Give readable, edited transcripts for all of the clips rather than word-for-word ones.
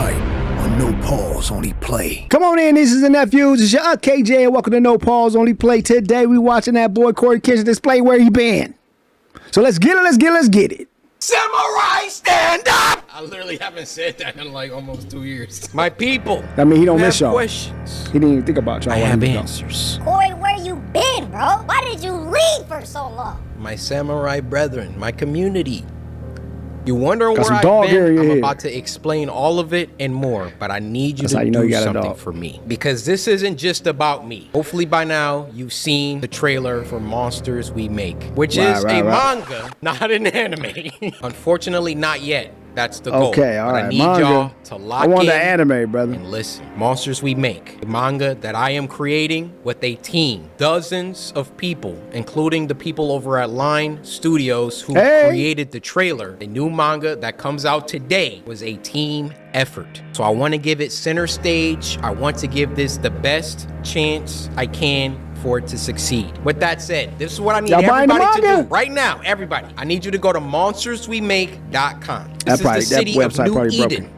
tonight on No Pause Only Play. Come on in, this is the nephews. It's your KJ, and welcome to No Pause Only Play. Today we watching that boy CoryxKenshin display where he been. So let's get it. Samurai, stand up! I literally haven't said that in like almost 2 years. My people. I mean, he don't miss y'all. Questions. He didn't even think about y'all. I have answers. Corey, where you been, bro? Why did you leave for so long? My samurai brethren, my community. You wondering Got where some I've been? I'm here. about to explain all of it and more, but I need you That's how to you know do you got a something dog. for me. Because this isn't just about me. Hopefully by now, you've seen the trailer for Monsters We Make, which is a manga, not an anime. Unfortunately, not yet. That's the goal. Okay, all but right. I need Manga. y'all to lock I want in the anime, brother. and listen. Monsters We Make, a manga that I am creating with a team. Dozens of people, including the people over at Line Studios who created the trailer. The new manga that comes out today was a team effort. So I want to give it center stage. I want to give this the best chance I can for it to succeed. With that said, this is what I need everybody to do right now. Everybody, I need you to go to monsterswemake.com. This is the city of New Eden.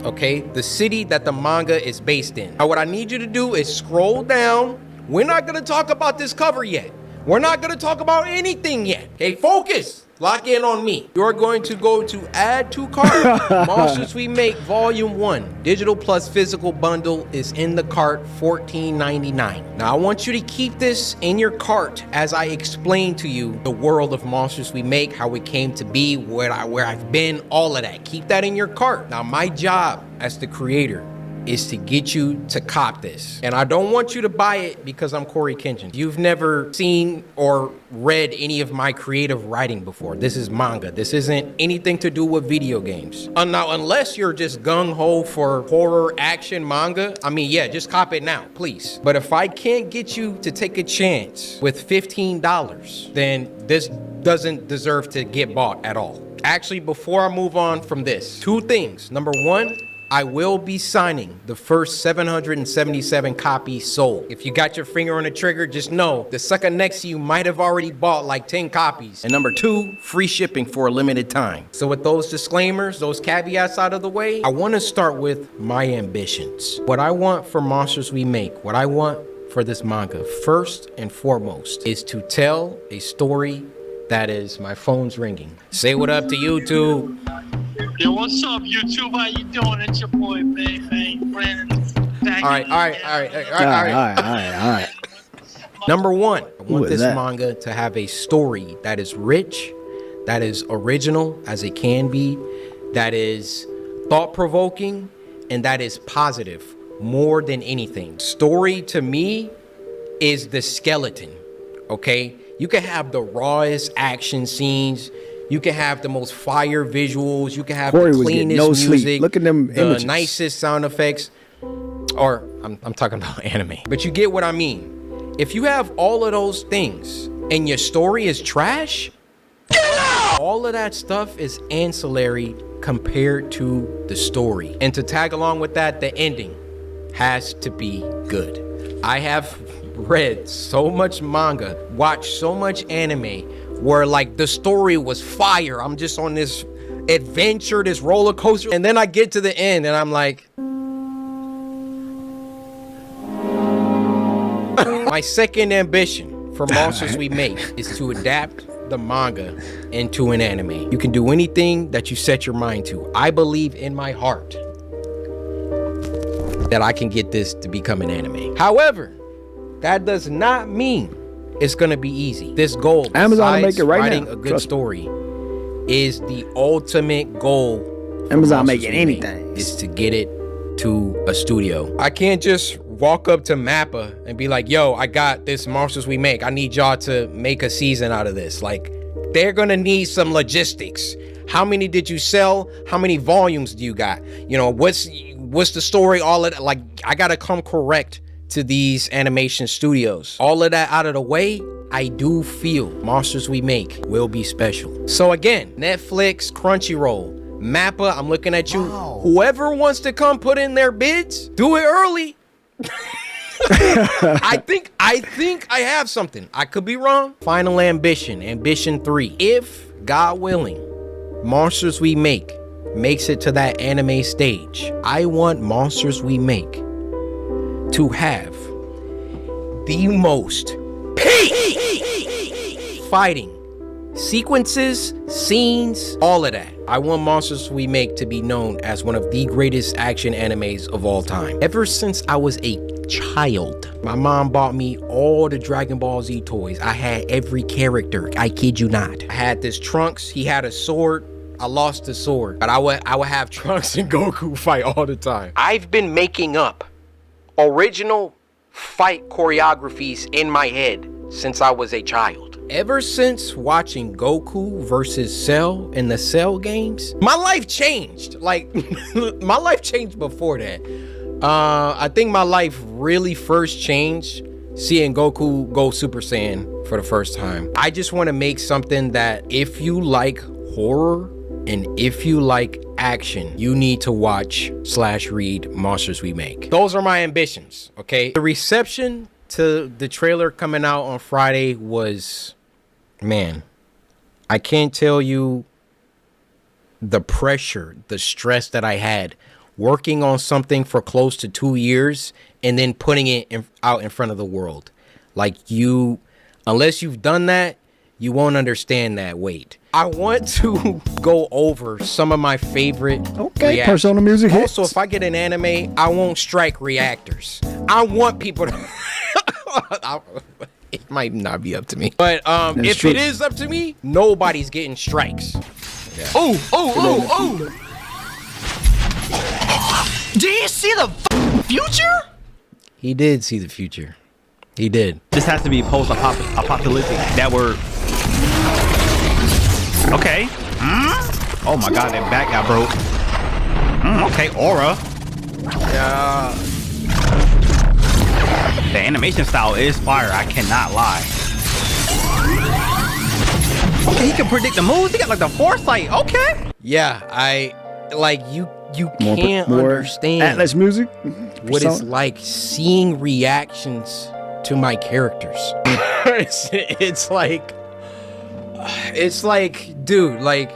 Okay, the city that the manga is based in. Now, what I need you to do is scroll down. We're not gonna talk about this cover yet. We're not gonna talk about anything yet. Okay, focus. Lock in on me. You're going to go to add to cart. Monsters We Make Volume 1. Digital plus physical bundle is in the cart, $14.99. Now I want you to keep this in your cart as I explain to you the world of Monsters We Make, how it came to be, where I've been, all of that. Keep that in your cart. Now my job as the creator is to get you to cop this. And I don't want you to buy it because I'm CoryxKenshin. You've never seen or read any of my creative writing before. This is manga. This isn't anything to do with video games. Now, unless you're just gung-ho for horror action manga, I mean, yeah, just cop it now, please. But if I can't get you to take a chance with $15, then this doesn't deserve to get bought at all. Actually, before I move on from this, two things. Number one, I will be signing the first 777 copies sold. If you got your finger on the trigger, just know the sucker next to you might have already bought like 10 copies. And number two, free shipping for a limited time. So with those disclaimers, those caveats out of the way, I want to start with my ambitions. What I want for Monsters We Make, what I want for this manga, first and foremost, is to tell a story that is, my phone's ringing. Say what up to YouTube. Yo, what's up, YouTube? How you doing? It's your boy, Bang Brandon. All right. Number one, I want this manga to have a story that is rich, that is original as it can be, that is thought-provoking, and that is positive more than anything. Story to me is the skeleton, okay? You can have the rawest action scenes. You can have the most fire visuals. You can have the cleanest music. Look at them images. The nicest sound effects. Or I'm talking about anime. But you get what I mean. If you have all of those things and your story is trash, all of that stuff is ancillary compared to the story. And to tag along with that, the ending has to be good. I have read so much manga, watched so much anime where like the story was fire. I'm just on this adventure, this roller coaster, and then I get to the end and I'm like, my second ambition for Monsters We Make is to adapt the manga into an anime. You can do anything that you set your mind to. I believe in my heart that I can get this to become an anime. However, that does not mean it's gonna be easy. This goal, Amazon make it right writing now. a good story, is the ultimate goal. Amazon making anything is to get it to a studio. I can't just walk up to Mappa and be like, yo, I got this Monsters We Make. I need y'all to make a season out of this. Like, they're gonna need some logistics. How many did you sell? How many volumes do you got? You know, what's the story? All of that. Like, I gotta come correct to these animation studios. All of that out of the way, I do feel Monsters We Make will be special. So again, Netflix, Crunchyroll, Mappa, I'm looking at you. Wow. Whoever wants to come put in their bids, do it early. I think I have something. I could be wrong. Final ambition, ambition 3. If God willing, Monsters We Make makes it to that anime stage, I want Monsters We Make to have the most peak fighting sequences, scenes, all of that. I want Monsters We Make to be known as one of the greatest action animes of all time. Ever since I was a child, my mom bought me all the Dragon Ball Z toys. I had every character, I kid you not. I had this Trunks, he had a sword. I lost the sword, but I would have Trunks and Goku fight all the time. I've been making up original fight choreographies in my head since I was a child. Ever since watching Goku versus Cell in the Cell games, my life changed. Like, my life changed before that. I think my life really first changed seeing Goku go Super Saiyan for the first time. I just want to make something that if you like horror and if you like action, you need to watch/read Monsters We Make. Those are my ambitions, okay? The reception to the trailer coming out on Friday was, man, I can't tell you the pressure, the stress that I had working on something for close to 2 years and then putting it out in front of the world. Like, unless you've done that, you won't understand that weight. I want to go over some of my favorite reactions. Persona music hits. Also, if I get an anime, I won't strike reactors. I want people to... It might not be up to me. But if it is up to me, nobody's getting strikes. Yeah. Oh. Did he see the future? He did see the future. He did. This has to be post-apocalyptic. That word. Okay. Oh my god, that back got broke. Okay, aura. Yeah. The animation style is fire, I cannot lie. Okay, he can predict the moves. He got like the foresight. Okay. Yeah, you can't understand Atlas music. what it's like seeing reactions to my characters. it's like, dude, like,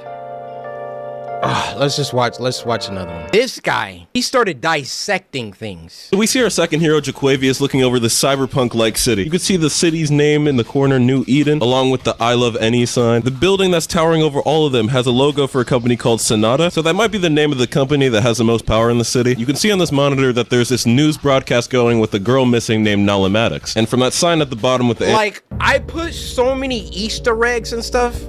let's watch another one. This guy, he started dissecting things. We see our second hero, Jaquavius, looking over the cyberpunk-like city. You can see the city's name in the corner, New Eden, along with the I Love Any sign. The building that's towering over all of them has a logo for a company called Sonata, so that might be the name of the company that has the most power in the city. You can see on this monitor that there's this news broadcast going with a girl missing named Nalamatics. And from that sign at the bottom with the... Like, I put so many Easter eggs and stuff,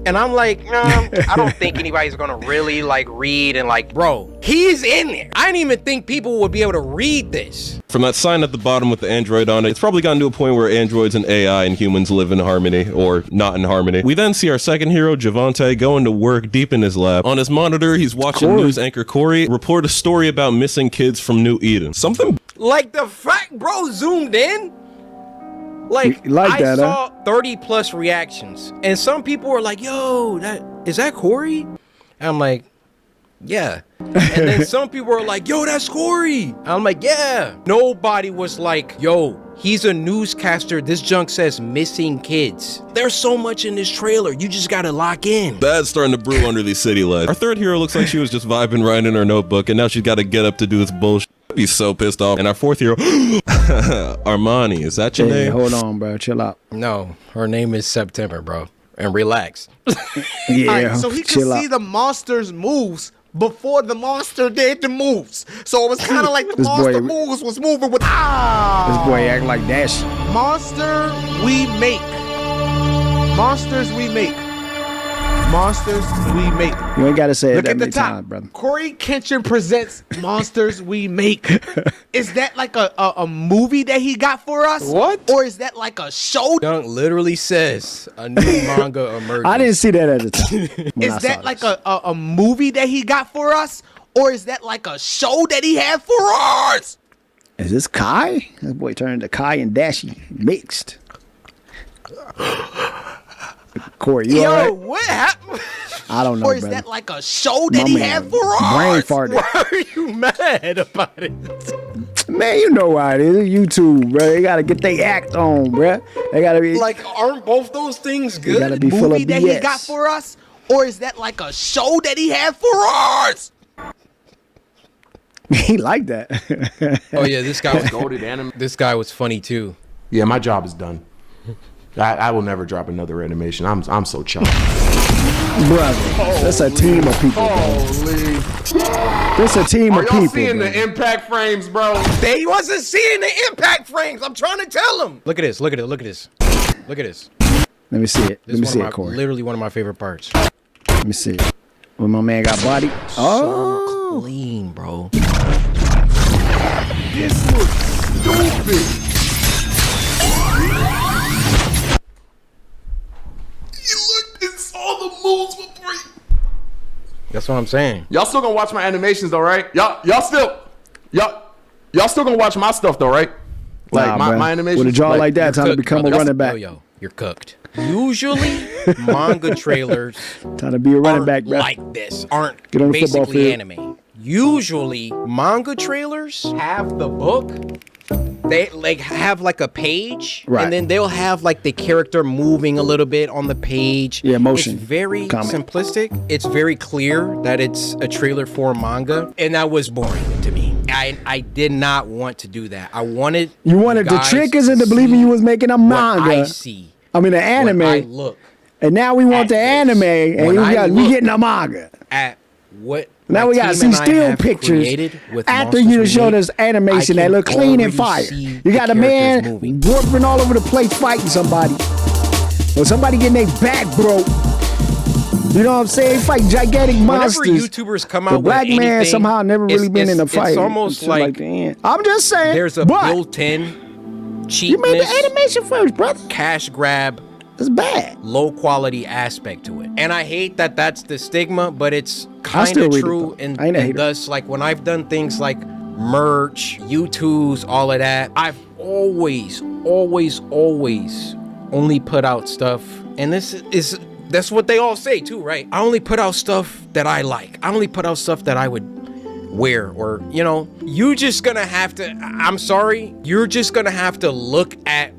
and I'm like, I don't think anybody's gonna really like read and like, bro, he's in there. I didn't even think people would be able to read this. From that sign at the bottom with the android on it, it's probably gotten to a point where androids and AI and humans live in harmony, or not in harmony. We then see our second hero, Javante, going to work deep in his lab. On his monitor, he's watching news anchor Cory report a story about missing kids from New Eden. Something... Like, the fact bro zoomed in, like I saw 30 plus reactions, and some people were like, yo, is that Cory? And I'm like, yeah. And then some people were like, yo, that's Cory. I'm like, yeah. Nobody was like, yo, he's a newscaster. This junk says missing kids. There's so much in this trailer. You just gotta lock in. Bad's starting to brew under these city lights. Our third hero looks like she was just vibing, writing her notebook, and now she's got to get up to do this bullshit. I'd be so pissed off. And our fourth hero, Armani, is that your name? Hold on, bro. Chill out. No, her name is September, bro. And relax. Yeah, right, so he could see the monster's moves before the monster did the moves. So it was kind of like the monster moves was moving with... This boy act like Dash. Monster we make. Monsters we make. Monsters we make. You ain't gotta say it Look that at the many top. times, brother. CoryxKenshin presents Monsters We Make. Is that like a movie that he got for us? What? Or is that like a show? Dunk literally says a new manga emerges. I didn't see that at the time. Is that like a movie that he got for us? Or is that like a show that he had for us? Is this Kai? This boy turned into Kai and Dashie mixed. Cory, you all right? What happened? I don't know, Or is brother. that like a show that he had for us? Brain farted. Why are you mad about it? Man, you know why it is. YouTube, bro. They gotta get their act on, bro. They gotta be Like, aren't both those things good? gotta be full of Movie that he BS. got for us? Or is that like a show that he had for us? He liked that. Oh yeah, this guy was Goated anime. This guy was funny too. Yeah, my job is done. I will never drop another animation. I'm so chuffed. Brother, that's a team of people, bro. Holy. That's a team of Are y'all people, seeing bro. the impact frames, bro? They wasn't seeing the impact frames. I'm trying to tell him. Look at this. Look at it. Look at this. Look at this. Let me see it. This Let me is see one it, of Corey. literally one of my favorite parts. Let me see it. When my man got body. So clean, bro. This looks stupid. You looked and saw the moves before you. That's what I'm saying. Y'all still gonna watch my animations though, right? Y'all still gonna watch my stuff though, right? Like Nah, my animations. With a jaw like that, time to Cooked, become brother. a running back. Yo, you're cooked. Usually, manga trailers Time to be a running aren't back, bro. like this. Aren't Get on the football basically field. anime. Usually, manga trailers have the book. They like have like a page, Right. and then they'll have like the character moving a little bit on the page. Yeah, motion. It's very Comment. simplistic. It's very clear that it's a trailer for a manga, and that was boring to me. I did not want to do that. I wanted You wanted the guys trick is into see believing you was making a what manga. I see. I mean, an anime. When I look And now we want at the this. anime, and When I we look getting a manga. at what Now my we gotta team see and I still have pictures created with after Monsters you We showed Make, us animation I that can look clean and already fire. see You the got a characters man moving. warping all over the place fighting somebody. Or somebody getting their back broke. You know what I'm saying? Fight gigantic Whenever monsters. YouTubers come out The black with man anything, somehow never really been in a fight. It's almost until, like the end. I'm just saying. there's a but built-in you made the cheapness, animation first, brother. cash grab, It's bad. low quality aspect to it. And I hate that that's the stigma, but it's I kind still of read it, true. though. And, I ain't a and hater. thus, like when I've done things like merch, YouTubes, all of that, I've always only put out stuff. And that's what they all say too, right? I only put out stuff that I like. I only put out stuff that I would wear, or, you know, you just gonna have to, I'm sorry, you're just gonna have to look at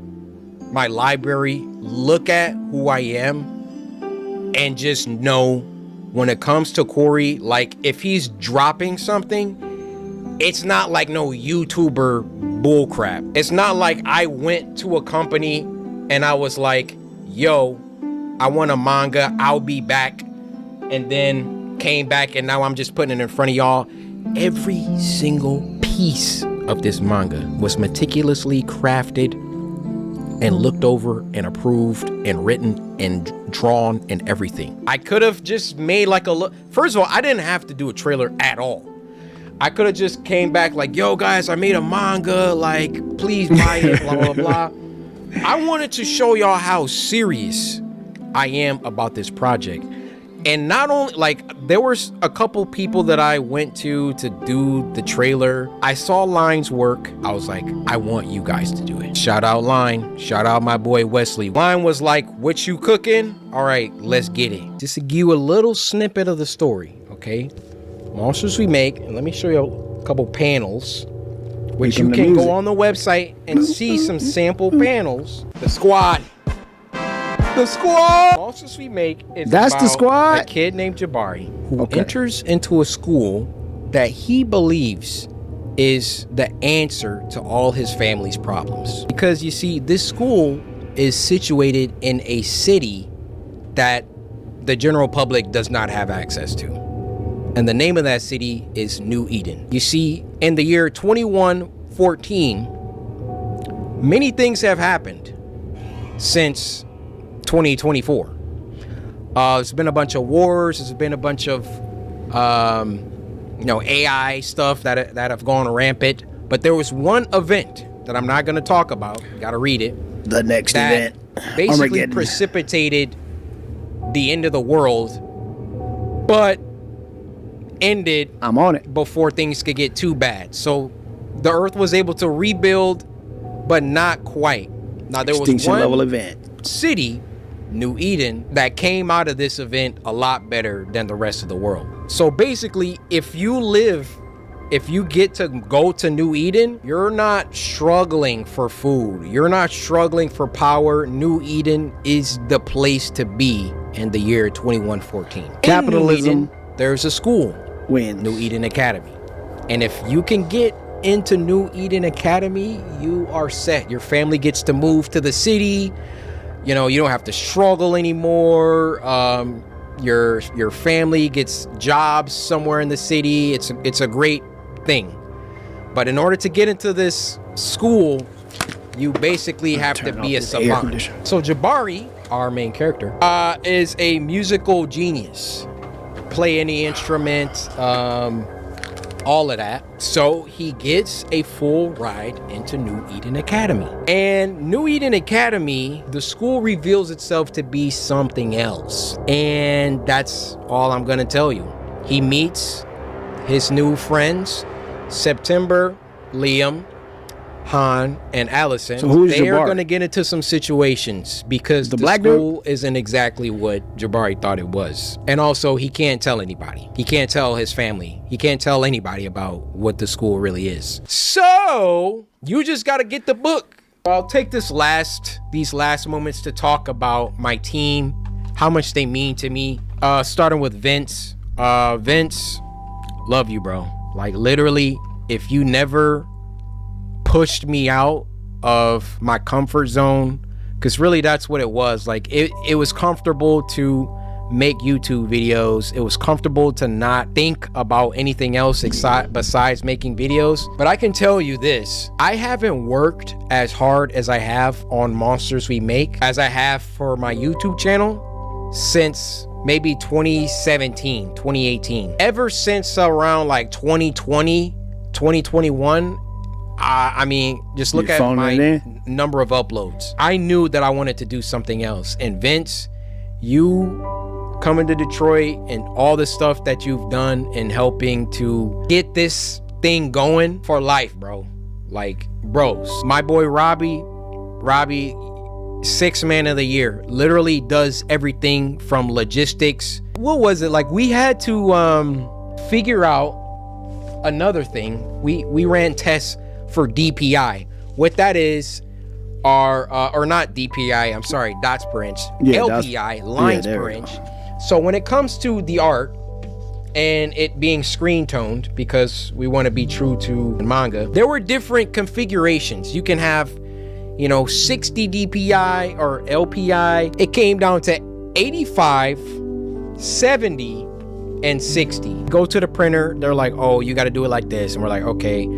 my library, look at who I am, and just know when it comes to Corey, like if he's dropping something, it's not like no YouTuber bullcrap. It's not like I went to a company and I was like, yo, I want a manga, I'll be back, and then came back and now I'm just putting it in front of y'all. Every single piece of this manga was meticulously crafted and looked over and approved and written and drawn and everything. I could have just made like a look. First of all, I didn't have to do a trailer at all. I could have just came back like, yo guys, I made a manga, like please buy it, blah, blah, blah. I wanted to show y'all how serious I am about this project. And not only, like, there was a couple people that I went to do the trailer. I saw Line's work. I was like, I want you guys to do it. Shout out Line. Shout out my boy Wesley. Line was like, what you cooking? All right, let's get it. Just to give you a little snippet of the story, okay? Monsters We Make, and let me show you a couple panels, which you can go on the website and see some sample panels. The squad. The squad. Monsters We Make is That's the about squad? a kid named Jabari who enters into a school that he believes is the answer to all his family's problems. Because you see, this school is situated in a city that the general public does not have access to. And the name of that city is New Eden. You see, in the year 2114, many things have happened since 2024. There's been a bunch of wars. There's been a bunch of, AI stuff that have gone rampant. But there was one event that I'm not going to talk about. You got to read it. The next That event. basically Armageddon. precipitated the end of the world, but ended I'm on it. before things could get too bad. So the Earth was able to rebuild, but not quite. Now there was Extinction one level event. city, New Eden, that came out of this event a lot better than the rest of the world. So basically, if you get to go to New Eden, you're not struggling for food. You're not struggling for power. New Eden is the place to be in the year 2114. Capitalism In New Eden, there's a school, wins. New Eden Academy. And if you can get into New Eden Academy, you are set. Your family gets to move to the city. You know, you don't have to struggle anymore. Your family gets jobs somewhere in the city. It's a great thing. But in order to get into this school, you basically have to be a savant. So Jabari, our main character, is a musical genius. Play any instrument, all of that. So he gets a full ride into New Eden Academy. And New Eden Academy, the school reveals itself to be something else. And that's all I'm gonna tell you. He meets his new friends, September, Liam, Han, and Allison. So who's they are Jabari? going to get into some situations because the black school isn't exactly what Jabari thought it was. And also, he can't tell anybody. He can't tell his family. He can't tell anybody about what the school really is. So you just got to get the book. I'll take these last moments to talk about my team, how much they mean to me. Starting with Vince. Vince, love you, bro. Like, literally, if you never pushed me out of my comfort zone, because really that's what it was. Like, it was comfortable to make YouTube videos. It was comfortable to not think about anything else besides making videos. But I can tell you this, I haven't worked as hard as I have on Monsters We Make as I have for my YouTube channel since maybe 2017, 2018. Ever since around like 2020, 2021, I mean, just look at my number of uploads. I knew that I wanted to do something else. And Vince, you coming to Detroit and all the stuff that you've done in helping to get this thing going for life, bro. Like, bros. My boy Robbie, 6th man of the year, literally does everything from logistics. What was it? Like, we had to figure out another thing. We ran tests for DPI. What that is or not DPI, I'm sorry, dots per inch. LPI, lines per inch. So when it comes to the art and it being screen toned, because we want to be true to manga, there were different configurations. You can have, 60 DPI or LPI. It came down to 85, 70, and 60. Go to the printer, they're like, oh, you got to do it like this. And we're like, okay.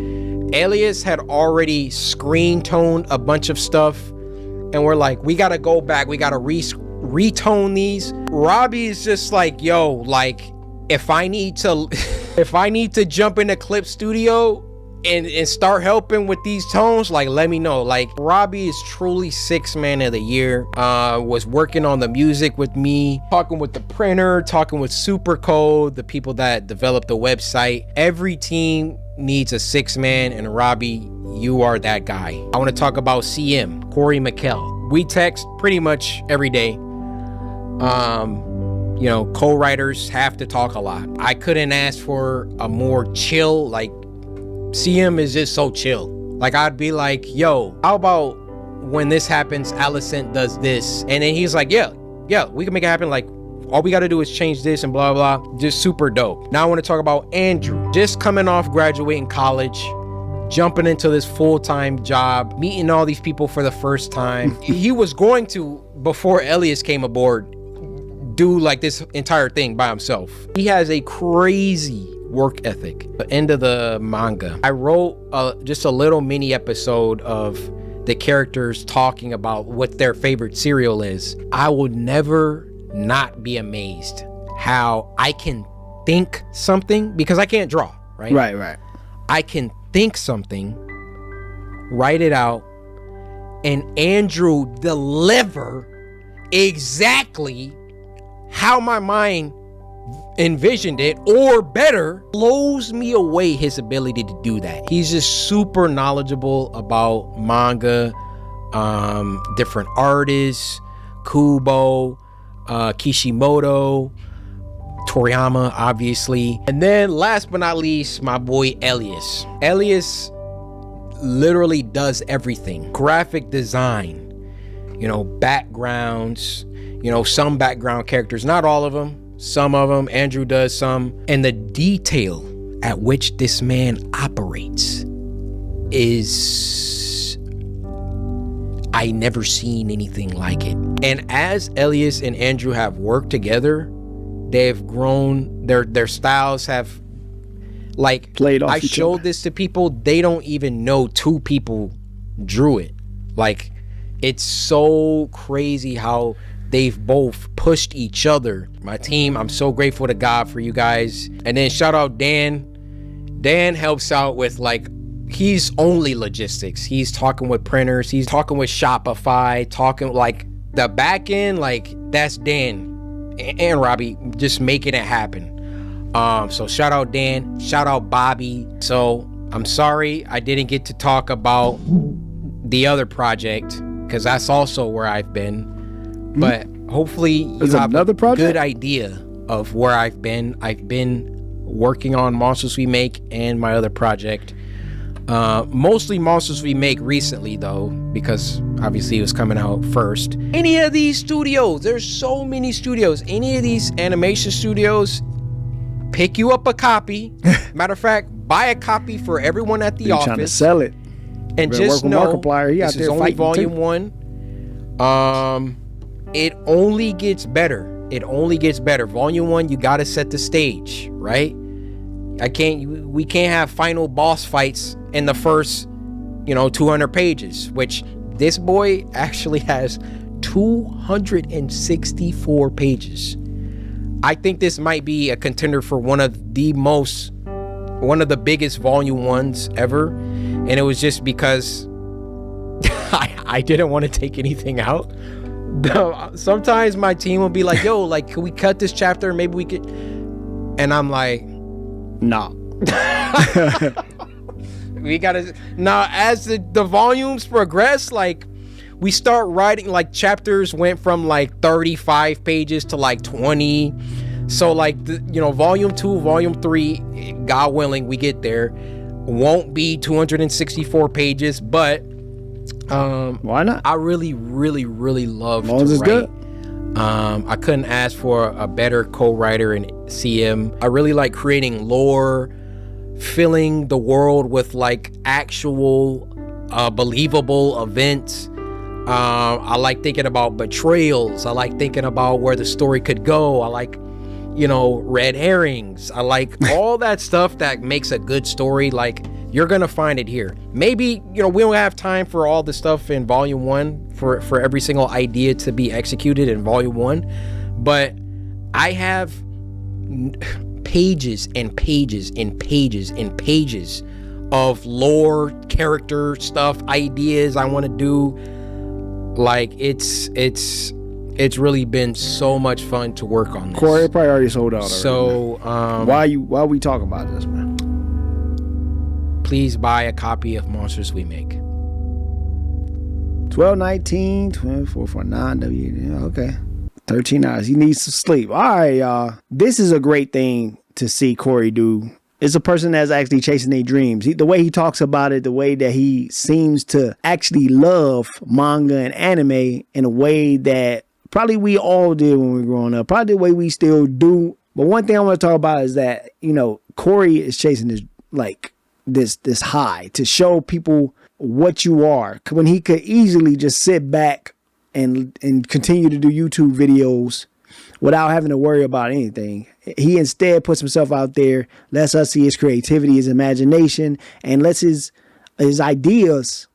Alias had already screen toned a bunch of stuff, and we're like, we got to go back. We got to retone these. Robbie is just like, yo, like, if I need to jump into Clip Studio and start helping with these tones, like, let me know. Like, Robbie is truly 6th man of the year. Was working on the music with me, talking with the printer, talking with Supercode, the people that developed the website. Every team needs a 6th man, and Robbie, you are that guy. I want to talk about CM, Corey McKell. We text pretty much every day. Co-writers have to talk a lot. I couldn't ask for a more chill, like, CM is just so chill. Like, I'd be like, yo, how about when this happens, Allison does this? And then he's like, yeah, we can make it happen. Like, all we got to do is change this and blah, blah, blah. Just super dope. Now I want to talk about Andrew. Just coming off graduating college, jumping into this full-time job, meeting all these people for the first time. He was going to, before Elias came aboard, do like this entire thing by himself. He has a crazy work ethic. The end of the manga, I wrote just a little mini episode of the characters talking about what their favorite cereal is. I would never not be amazed how I can think something, because I can't draw, right? Right. I can think something, write it out, and Andrew deliver exactly how my mind envisioned it, or better. Blows me away, his ability to do that. He's just super knowledgeable about manga, different artists, Kubo, Kishimoto, Toriyama, obviously. And then last but not least, my boy Elias. Elias literally does everything. Graphic design, backgrounds, you know, some background characters, not all of them, some of them. Andrew does some. And the detail at which this man operates is, I never seen anything like it. And as Elias and Andrew have worked together, they've grown, their styles have, like, played off. I showed this to people, they don't even know two people drew it. Like, it's so crazy how they've both pushed each other. My team, I'm so grateful to God for you guys. And then shout out Dan. Dan helps out with, like, he's only logistics. He's talking with printers, he's talking with Shopify, talking like the back end, like that's Dan and Robbie just making it happen. So shout out Dan, shout out Bobby. So I'm sorry I didn't get to talk about the other project because that's also where I've been. But hopefully you have a good idea of where I've been. I've been working on Monsters We Make and my other project. Mostly Monsters We Make recently though, because obviously it was coming out first. Any of these studios, there's so many studios, any of these animation studios, pick you up a copy. Matter of fact, buy a copy for everyone at the office. Trying to sell it. And just know this is only volume 1. It only gets better. It only gets better. Volume 1, you gotta set the stage, right? We can't have final boss fights in the first, 200 pages, which this boy actually has 264 pages. I think this might be a contender for one of the biggest volume 1s ever. And it was just because I didn't want to take anything out. Sometimes my team will be like, yo, like, can we cut this chapter? Maybe we could. And I'm like, nah. We gotta. Now, as the volumes progress, like, we start writing, like, chapters went from like 35 pages to like 20. So, like, volume 2, volume 3, God willing, we get there, won't be 264 pages, but why not? I really love to write. Good. I couldn't ask for a better co-writer and CM. I really like creating lore, filling the world with like actual believable events. I like thinking about betrayals. I like thinking about where the story could go. I like, red herrings. I like all that stuff that makes a good story. Like, you're gonna find it here. Maybe, we don't have time for all the stuff in volume 1 for every single idea to be executed in volume 1, but I have pages and pages and pages and pages of lore, character stuff, ideas I want to do. Like, it's really been so much fun to work on this. Corey probably already sold out already. So why we talk about this, man? Please buy a copy of Monsters We Make. $12.19, $24.49. Okay, 13 hours. He needs some sleep. All right, y'all. This is a great thing to see Corey do. It's a person that's actually chasing their dreams. The way he talks about it, the way that he seems to actually love manga and anime in a way that probably we all did when we were growing up. Probably the way we still do. But one thing I want to talk about is that, Corey is chasing this high to show people what you are, when he could easily just sit back and continue to do YouTube videos without having to worry about anything. He instead puts himself out there, lets us see his creativity, his imagination, and lets his ideas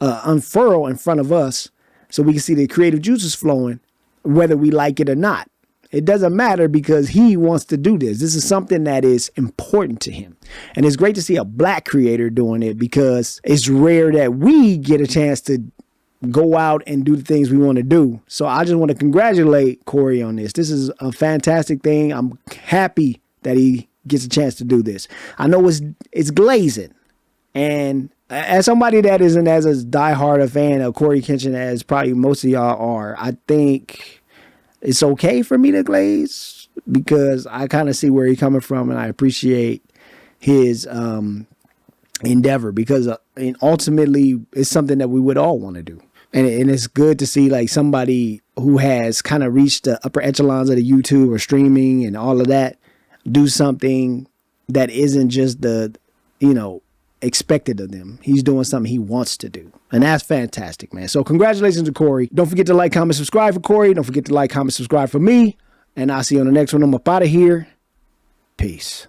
unfurl in front of us so we can see the creative juices flowing, whether we like it or not. It doesn't matter because he wants to do this. This is something that is important to him. And it's great to see a black creator doing it because it's rare that we get a chance to go out and do the things we want to do. So I just want to congratulate Corey on this. This is a fantastic thing. I'm happy that he gets a chance to do this. I know it's glazing. And as somebody that isn't as a diehard a fan of CoryxKenshin as probably most of y'all are, I think it's okay for me to glaze because I kind of see where he's coming from and I appreciate his endeavor because ultimately it's something that we would all want to do. And it's good to see like somebody who has kind of reached the upper echelons of the YouTube or streaming and all of that do something that isn't just the, expected of them. He's doing something he wants to do. And that's fantastic, man. So congratulations to Corey. Don't forget to like, comment, subscribe for Corey. Don't forget to like, comment, subscribe for me. And I'll see you on the next one. I'm up out of here. Peace.